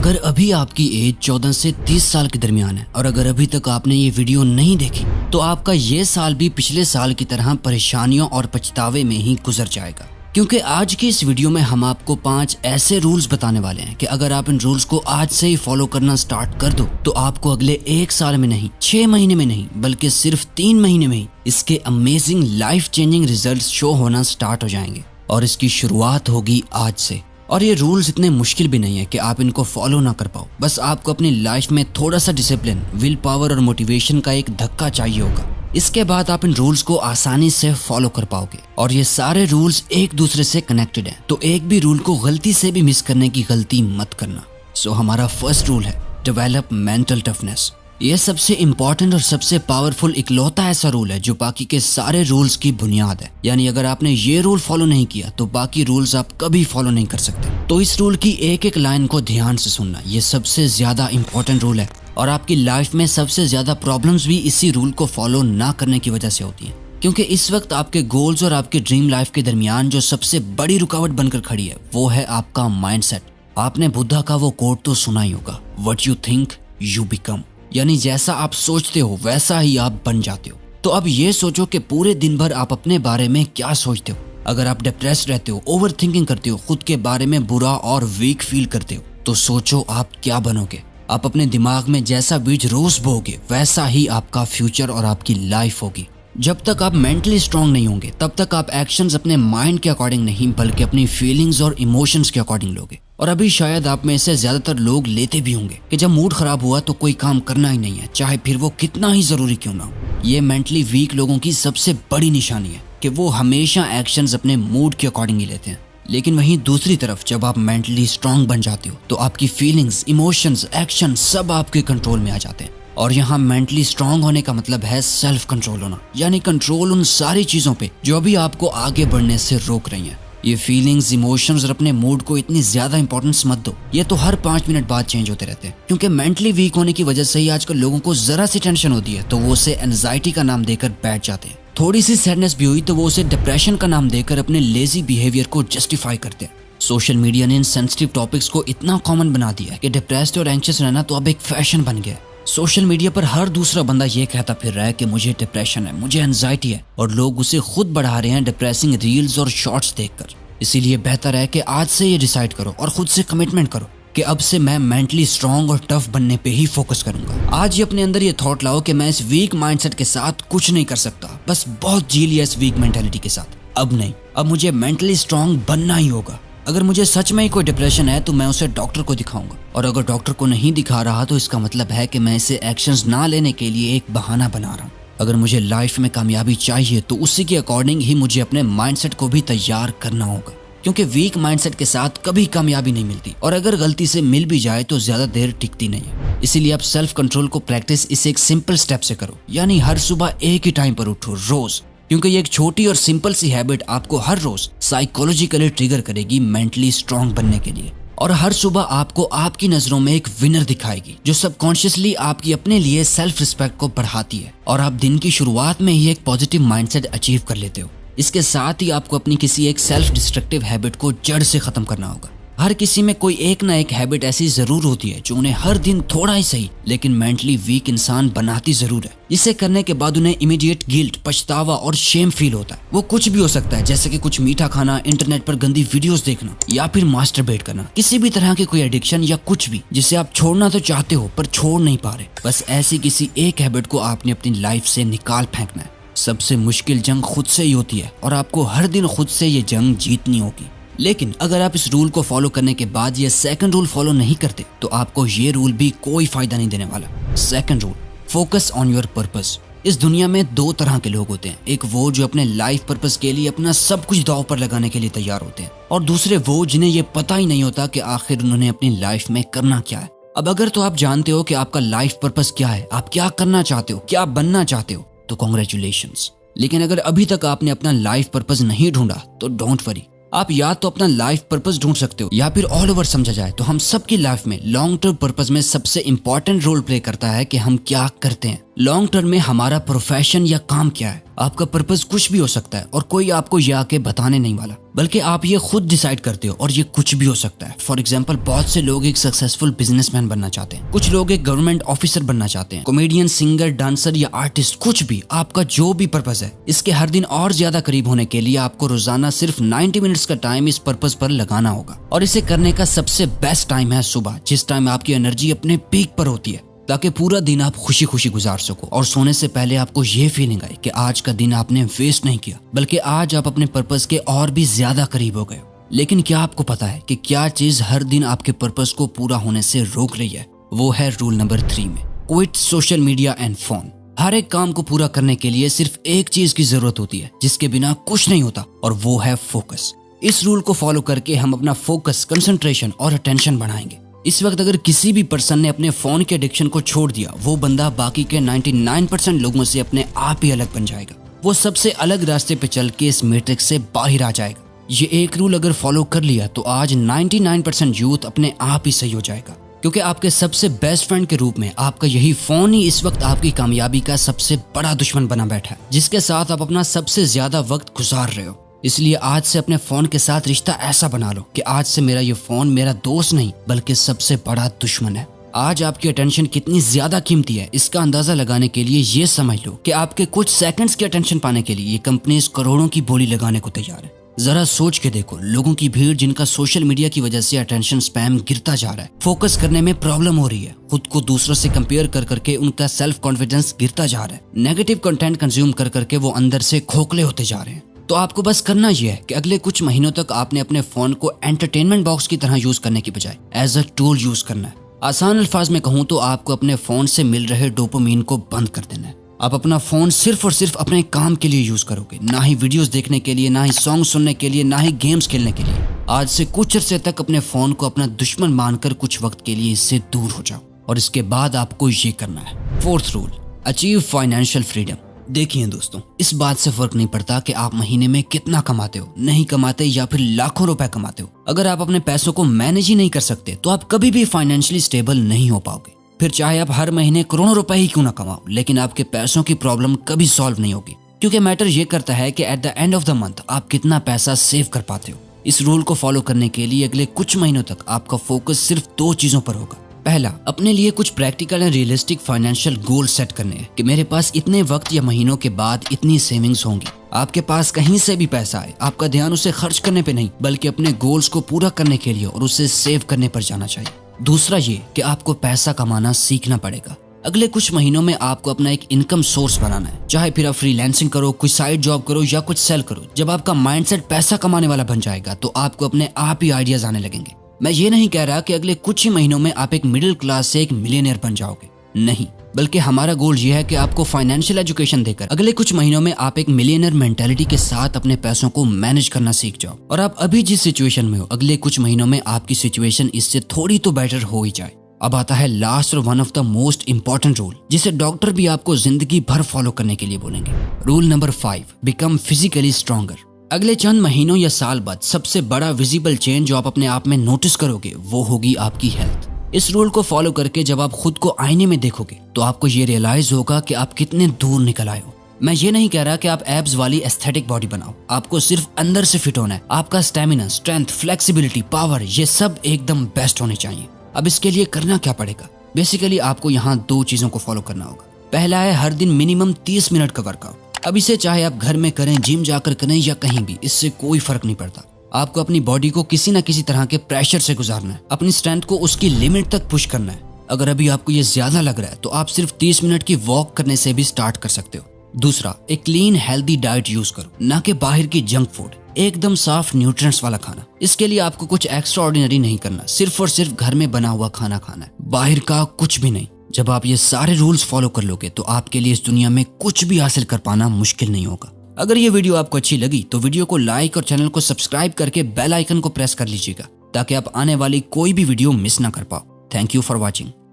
अगर अभी आपकी एज 14 से 30 साल के दरमियान है और अगर अभी तक आपने ये वीडियो नहीं देखी तो आपका ये साल भी पिछले साल की तरह परेशानियों और पछतावे में ही गुजर जाएगा। क्योंकि आज की इस वीडियो में हम आपको 5 ऐसे रूल्स बताने वाले हैं कि अगर आप इन रूल्स को आज से ही फॉलो करना स्टार्ट कर दो तो आपको अगले 1 साल में नहीं, 6 महीने में नहीं, बल्कि सिर्फ 3 महीने में ही इसके amazing life changing results show होना स्टार्ट हो जाएंगे। और इसकी शुरुआत होगी आज से। और ये रूल्स इतने मुश्किल भी नहीं है कि आप इनको फॉलो ना कर पाओ। बस आपको अपनी लाइफ में थोड़ा सा डिसिप्लिन, विल पावर और मोटिवेशन का एक धक्का चाहिए होगा। इसके बाद आप इन रूल्स को आसानी से फॉलो कर पाओगे। और ये सारे रूल्स एक दूसरे से कनेक्टेड हैं, तो एक भी रूल को गलती से भी मिस करने की गलती मत करना। सो हमारा फर्स्ट रूल है डेवलप मेंटल टफनेस। ये सबसे इम्पोर्टेंट और सबसे पावरफुल इकलौता ऐसा रूल है जो बाकी के सारे रूल्स की बुनियाद है। यानी अगर आपने ये रूल फॉलो नहीं किया तो बाकी रूल्स आप कभी फॉलो नहीं कर सकते। तो इस रूल की एक एक लाइन को ध्यान से सुनना, ये सबसे ज्यादा इम्पोर्टेंट रूल है। और आपकी लाइफ में सबसे ज्यादा प्रॉब्लम्स भी इसी रूल को फॉलो ना करने की वजह से होती है। क्योंकि इस वक्त आपके गोल्स और आपके ड्रीम लाइफ के दरमियान जो सबसे बड़ी रुकावट बनकर खड़ी है वो है आपका माइंडसेट। आपने बुद्धा का वो कोट तो सुना ही होगा, what you think you become. यानी जैसा आप सोचते हो वैसा ही आप बन जाते हो। तो अब ये सोचो कि पूरे दिन भर आप अपने बारे में क्या सोचते हो। अगर आप डिप्रेस्ड रहते हो, ओवर थिंकिंग करते हो, खुद के बारे में बुरा और वीक फील करते हो, तो सोचो आप क्या बनोगे। आप अपने दिमाग में जैसा बीज रोज बोओगे वैसा ही आपका फ्यूचर और आपकी लाइफ होगी। जब तक आप मेंटली स्ट्रांग नहीं होंगे तब तक आप एक्शंस अपने माइंड के अकॉर्डिंग नहीं बल्कि अपनी फीलिंग्स और इमोशंस के अकॉर्डिंग लोगे। और अभी शायद आप में से ज्यादातर लोग लेते भी होंगे कि जब मूड खराब हुआ तो कोई काम करना ही नहीं है, चाहे फिर वो कितना ही जरूरी क्यों ना हो। ये मेंटली वीक लोगों की सबसे बड़ी निशानी है कि वो हमेशा एक्शंस अपने मूड के अकॉर्डिंग ही लेते हैं। लेकिन वहीं दूसरी तरफ जब आप मेंटली स्ट्रांग बन जाते हो तो आपकी फीलिंग्स, इमोशंस, एक्शन सब आपके कंट्रोल में आ जाते हैं। और यहाँ मेंटली स्ट्रांग होने का मतलब है सेल्फ कंट्रोल होना, यानी कंट्रोल उन सारी चीजों पे जो अभी आपको आगे बढ़ने से रोक रही हैं। ये फीलिंग्स, इमोशंस और अपने मूड को इतनी ज्यादा इंपॉर्टेंस मत दो। ये तो हर 5 मिनट बाद चेंज होते रहते हैं। क्योंकि मेंटली वीक होने की वजह से ही आजकल लोगों को जरा सी टेंशन होती है तो वो उसे एंजाइटी का नाम देकर बैठ जाते हैं। थोड़ी सी सैडनेस भी हुई तो वो उसे डिप्रेशन का नाम देकर अपने लेजी बिहेवियर को जस्टिफाई करते हैं। सोशल मीडिया ने इन सेंसिटिव टॉपिक्स को इतना कॉमन बना दिया है कि डिप्रेस्ड और एंग्शियस रहना तो अब एक फैशन बन गया है। सोशल मीडिया पर हर दूसरा बंदा ये कहता फिर रहा है कि मुझे डिप्रेशन है, मुझे एंजाइटी है, और लोग उसे खुद बढ़ा रहे हैं डिप्रेसिंग रील्स और शॉर्ट्स देखकर। इसीलिए बेहतर है कि आज से ये डिसाइड करो और खुद से कमिटमेंट करो कि अब से मैं मेंटली स्ट्रांग और टफ बनने पे ही फोकस करूंगा। आज ही अपने अंदर ये थॉट लाओ कि मैं इस वीक माइंडसेट के साथ कुछ नहीं कर सकता, बस बहुत जी लिया इस वीक मेंटालिटी के साथ। अब नहीं, अब मुझे मेंटली स्ट्रांग बनना ही होगा। अगर मुझे सच में ही कोई डिप्रेशन है तो मैं उसे डॉक्टर को दिखाऊंगा, और अगर डॉक्टर को नहीं दिखा रहा तो इसका मतलब है कि मैं इसे एक्शंस ना लेने के लिए एक बहाना बना रहा हूँ। अगर मुझे लाइफ में कामयाबी चाहिए तो उसी के अकॉर्डिंग ही मुझे अपने माइंडसेट को भी तैयार करना होगा। क्योंकि वीक माइंडसेट के साथ कभी कामयाबी नहीं मिलती, और अगर गलती से मिल भी जाए तो ज्यादा देर टिकती नहीं है। इसीलिए आप सेल्फ कंट्रोल को प्रैक्टिस इसे एक सिंपल स्टेप से करो, यानी हर सुबह एक ही टाइम पर उठो रोज। क्योंकि ये एक छोटी और सिंपल सी हैबिट आपको हर रोज साइकोलॉजिकली ट्रिगर करेगी मेंटली स्ट्रांग बनने के लिए। और हर सुबह आपको आपकी नजरों में एक विनर दिखाएगी जो सबकॉन्शियसली आपकी अपने लिए सेल्फ रिस्पेक्ट को बढ़ाती है, और आप दिन की शुरुआत में ही एक पॉजिटिव माइंडसेट अचीव कर लेते हो। इसके साथ ही आपको अपनी किसी एक सेल्फ डिस्ट्रक्टिव हैबिट को जड़ से खत्म करना होगा। हर किसी में कोई एक ना एक हैबिट ऐसी जरूर होती है जो उन्हें हर दिन थोड़ा ही सही लेकिन मेंटली वीक इंसान बनाती जरूर है। इसे करने के बाद उन्हें इमीडिएट गिल्ट, पछतावा और शेम फील होता है। वो कुछ भी हो सकता है, जैसे कि कुछ मीठा खाना, इंटरनेट पर गंदी वीडियोस देखना, या फिर मास्टरबेट करना। किसी भी तरह की कोई एडिक्शन या कुछ भी जिसे आप छोड़ना तो चाहते हो पर छोड़ नहीं पा रहे। बस ऐसी किसी एक हैबिट को आपने अपनी लाइफ से निकाल फेंकना है। सबसे मुश्किल जंग खुद से ही होती है और आपको हर दिन खुद से ये जंग जीतनी होगी। लेकिन अगर आप इस रूल को फॉलो करने के बाद ये सेकंड रूल फॉलो नहीं करते तो आपको ये रूल भी कोई फायदा नहीं देने वाला। Second rule, focus on your purpose. इस दुनिया में 2 तरह के लोग होते हैं, एक वो जो अपने लाइफ पर्पस के लिए अपना सब कुछ दांव पर लगाने के लिए तैयार होते हैं, और दूसरे वो जिन्हें ये पता ही नहीं होता कि आखिर उन्होंने अपनी लाइफ में करना क्या है। अब अगर तो आप जानते हो कि आपका लाइफ पर्पस क्या है, आप क्या करना चाहते हो, क्या बनना चाहते हो, तो कॉन्ग्रेचुलेशंस। लेकिन अगर अभी तक आपने अपना लाइफ पर्पस नहीं ढूंढा तो डोंट वरी। आप या तो अपना लाइफ पर्पस ढूंढ सकते हो, या फिर ऑल ओवर समझा जाए तो हम सबकी लाइफ में लॉन्ग टर्म पर्पस में सबसे इंपॉर्टेंट रोल प्ले करता है कि हम क्या करते हैं। लॉन्ग टर्म में हमारा प्रोफेशन या काम क्या है, आपका पर्पस कुछ भी हो सकता है और कोई आपको ये आके बताने नहीं वाला, बल्कि आप ये खुद डिसाइड करते हो और ये कुछ भी हो सकता है। फॉर एग्जांपल, बहुत से लोग एक सक्सेसफुल बिजनेसमैन बनना चाहते हैं, कुछ लोग एक गवर्नमेंट ऑफिसर बनना चाहते हैं, कॉमेडियन, सिंगर, डांसर या आर्टिस्ट, कुछ भी। आपका जो भी पर्पस है, इसके हर दिन और ज्यादा करीब होने के लिए आपको रोजाना सिर्फ 90 मिनट्स का टाइम इस पर्पस पर लगाना होगा। और इसे करने का सबसे बेस्ट टाइम है सुबह, जिस टाइम आपकी एनर्जी अपने पीक पर होती है, ताकि पूरा दिन आप खुशी खुशी गुजार सको और सोने से पहले आपको ये फीलिंग आए कि आज का दिन आपने वेस्ट नहीं किया, बल्कि आज आप अपने पर्पस के और भी ज्यादा करीब हो गए। लेकिन क्या आपको पता है कि क्या चीज हर दिन आपके पर्पस को पूरा होने से रोक रही है? वो है रूल नंबर 3 में, quit social media and phone. हर एक काम को पूरा करने के लिए सिर्फ एक चीज की जरूरत होती है, जिसके बिना कुछ नहीं होता, और वो है फोकस। इस रूल को फॉलो करके हम अपना फोकस, कंसंट्रेशन और अटेंशन बढ़ाएंगे। इस वक्त अगर किसी भी पर्सन ने अपने फोन के एडिक्शन को छोड़ दिया, वो बंदा बाकी के 99% लोगों से अपने आप ही अलग बन जाएगा। वो सबसे अलग रास्ते पे चल के इस मैट्रिक्स से बाहर आ जाएगा। ये एक रूल अगर फॉलो कर लिया तो आज 99% यूथ अपने आप ही सही हो जाएगा, क्योंकि आपके सबसे बेस्ट फ्रेंड के रूप में आपका यही फोन ही इस वक्त आपकी कामयाबी का सबसे बड़ा दुश्मन बना बैठा है, जिसके साथ आप अपना सबसे ज्यादा वक्त गुजार रहे हो। इसलिए आज से अपने फोन के साथ रिश्ता ऐसा बना लो कि आज से मेरा ये फोन मेरा दोस्त नहीं, बल्कि सबसे बड़ा दुश्मन है। आज आपकी अटेंशन कितनी ज्यादा कीमती है, इसका अंदाजा लगाने के लिए ये समझ लो कि आपके कुछ सेकंड्स की अटेंशन पाने के लिए ये कंपनीज करोड़ों की बोली लगाने को तैयार है। जरा सोच के देखो, लोगों की भीड़ जिनका सोशल मीडिया की वजह से अटेंशन स्पैम गिरता जा रहा है, फोकस करने में प्रॉब्लम हो रही है, खुद को दूसरों से कंपेयर कर करके उनका सेल्फ कॉन्फिडेंस गिरता जा रहा है, नेगेटिव कंटेंट कंज्यूम कर करके वो अंदर से खोखले होते जा रहे हैं। तो आपको बस करना यह है कि अगले कुछ महीनों तक आपने अपने फोन को एंटरटेनमेंट बॉक्स की तरह यूज करने की बजाय एज अ टूल यूज करना है। आसान अल्फाज में कहूँ तो आपको अपने फोन से मिल रहे डोपामिन को बंद कर देना है। आप अपना फोन सिर्फ और सिर्फ अपने काम के लिए यूज करोगे, ना ही वीडियोस देखने के लिए, ना ही सॉन्ग सुनने के लिए, ना ही गेम्स खेलने के लिए। आज से कुछ अरसे तक अपने फोन को अपना दुश्मन मानकर कुछ वक्त के लिए इससे दूर हो जाओ, और इसके बाद आपको ये करना है। 4th rule, achieve financial freedom. देखिए दोस्तों, इस बात से फर्क नहीं पड़ता कि आप महीने में कितना कमाते हो, नहीं कमाते या फिर लाखों रुपए कमाते हो। अगर आप अपने पैसों को मैनेज ही नहीं कर सकते तो आप कभी भी फाइनेंशियली स्टेबल नहीं हो पाओगे। फिर चाहे आप हर महीने करोड़ों रुपए ही क्यों ना कमाओ, लेकिन आपके पैसों की प्रॉब्लम कभी सॉल्व नहीं होगी, क्योंकि मैटर ये करता है कि at the end of the month आप कितना पैसा सेव कर पाते हो। इस रूल को फॉलो करने के लिए अगले कुछ महीनों तक आपका फोकस सिर्फ 2 चीजों पर होगा। पहला, अपने लिए कुछ practical and realistic financial goal set करने हैं कि मेरे पास इतने वक्त या महीनों के बाद इतनी सेविंग्स होंगी। आपके पास कहीं से भी पैसा आए, आपका ध्यान उसे खर्च करने पे नहीं, बल्कि अपने गोल्स को पूरा करने के लिए और उसे सेव करने पर जाना चाहिए। दूसरा ये कि आपको पैसा कमाना सीखना पड़ेगा। अगले कुछ महीनों में आपको अपना एक इनकम सोर्स बनाना है, चाहे फिर आप फ्रीलांसिंग करो, कोई साइड जॉब करो या कुछ सेल करो। जब आपका माइंडसेट पैसा कमाने वाला बन जाएगा तो आपको अपने आप ही आइडियाज आने लगेंगे। मैं ये नहीं कह रहा कि अगले कुछ ही महीनों में आप एक मिडिल क्लास से एक मिलियनेयर बन जाओगे, नहीं, बल्कि हमारा गोल ये है कि आपको फाइनेंशियल एजुकेशन देकर अगले कुछ महीनों में आप एक मिलियनेयर मेंटालिटी के साथ अपने पैसों को मैनेज करना सीख जाओ। और आप अभी जिस सिचुएशन में हो, अगले कुछ महीनों में आपकी सिचुएशन इससे थोड़ी तो बेटर हो ही जाए। अब आता है लास्ट और one of the most important rule, जिसे डॉक्टर भी आपको जिंदगी भर फॉलो करने के लिए बोलेंगे। Rule number 5, become physically stronger. अगले चंद महीनों या साल बाद सबसे बड़ा विजिबल चेंज जो आप अपने आप में नोटिस करोगे वो होगी आपकी हेल्थ। इस रूल को फॉलो करके जब आप खुद को आईने में देखोगे तो आपको ये रियलाइज होगा कि आप कितने दूर निकल आए हो। मैं ये नहीं कह रहा कि आप एब्स वाली एस्थेटिक बॉडी बनाओ, आपको सिर्फ अंदर से फिट होना है। आपका स्टेमिना, स्ट्रेंथ, फ्लेक्सिबिलिटी, पावर, ये सब एकदम बेस्ट होने चाहिए। अब इसके लिए करना क्या पड़ेगा? बेसिकली आपको यहाँ 2 चीजों को फॉलो करना होगा। पहला है हर दिन मिनिमम 30 मिनट का वर्कआउट। अब इसे चाहे आप घर में करें, जिम जाकर करें या कहीं भी, इससे कोई फर्क नहीं पड़ता। आपको अपनी बॉडी को किसी न किसी तरह के प्रेशर से गुजारना है, अपनी स्ट्रेंथ को उसकी लिमिट तक पुश करना है। अगर अभी आपको ये ज्यादा लग रहा है तो आप सिर्फ 30 मिनट की वॉक करने से भी स्टार्ट कर सकते हो। दूसरा, एक क्लीन हेल्दी डाइट यूज करो, ना कि बाहर की जंक फूड, एकदम साफ न्यूट्रिएंट्स वाला खाना। इसके लिए आपको कुछ एक्स्ट्रा ऑर्डिनरी नहीं करना, सिर्फ और सिर्फ घर में बना हुआ खाना खाना है, बाहर का कुछ भी नहीं। जब आप ये सारे रूल्स फॉलो कर लोगे तो आपके लिए इस दुनिया में कुछ भी हासिल कर पाना मुश्किल नहीं होगा। अगर ये वीडियो आपको अच्छी लगी तो वीडियो को लाइक और चैनल को सब्सक्राइब करके बेल आइकन को प्रेस कर लीजिएगा, ताकि आप आने वाली कोई भी वीडियो मिस ना कर पाओ। Thank you for watching.